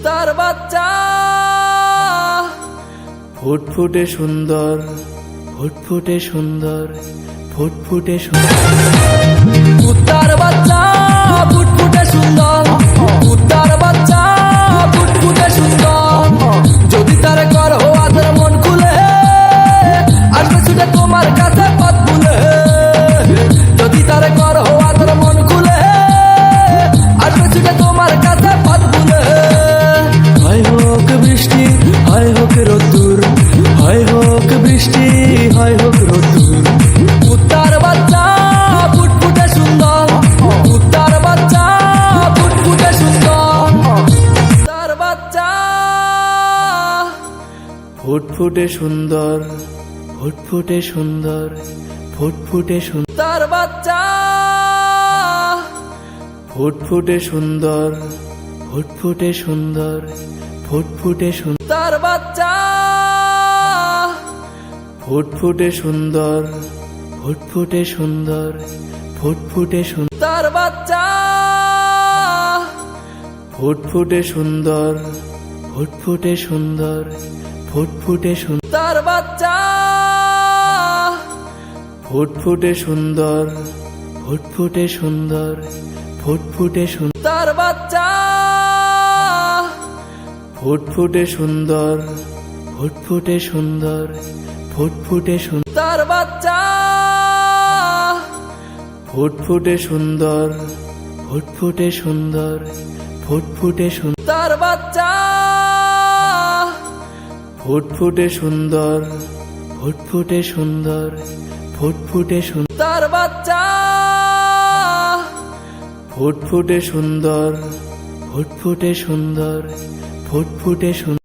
তার বাচ্চা ফুটফুটে সুন্দর, ফুটফুটে সুন্দর, ফুটফুটে সুন্দর। কুত্তার বাচ্চা ফুটফুটে সুন্দর, কুত্তার বাচ্চা ফুটফুটে সুন্দর। যদি তার করো আদর মন খুলে, আসবে ছুটে তোমার কাছে পথ ভুলে। যদি তার করো আদর মন খুলে, আসবে ছুটে তোমার কাছে পথ ভুলে। হয় হোক বৃষ্টি, হয় হোক রোদ্দুর, হয় হোক বৃষ্টি, হয় হোক রোদ্দুর। কুত্তার বাচ্চা ফুটফুটে সুন্দর, কুত্তার বাচ্চা ফুটফুটে সুন্দর। কুত্তার বাচ্চা ফুটফুটে সুন্দর, ফুটফুটে সুন্দর, ফুটফুটে সুন্দর। বাচ্চা ফুটফুটে সুন্দর, ফুটফুটে সুন্দর, ফুটফুটে সুন্দর। বাচ্চা ফুটফুটে সুন্দর, ফুটফুটে সুন্দর, ফুটফুটে সুন্দর। বাচ্চা ফুটফুটে সুন্দর, ফুটফুটে সুন্দর, ফুটফুটে সুন্দর। বাচ্চা ফুটফুটে সুন্দর, ফুটফুটে সুন্দর, ফুটফুটে সুন্দর। বাচ্চা ফুটফুটে সুন্দর, ফুটফুটে সুন্দর, ফুটফুটে সুন্দর। বাচ্চা ফুটফুটে সুন্দর, ফুটফুটে সুন্দর, ফুটফুটে সুন্দর। বাচ্চা ফুটফুটে সুন্দর, ফুটফুটে সুন্দর, ফুটফুটে সুন্দর। বাচ্চা ফুটফুটে সুন্দর, ফুটফুটে সুন্দর, ফুটফুটে সুন্দর।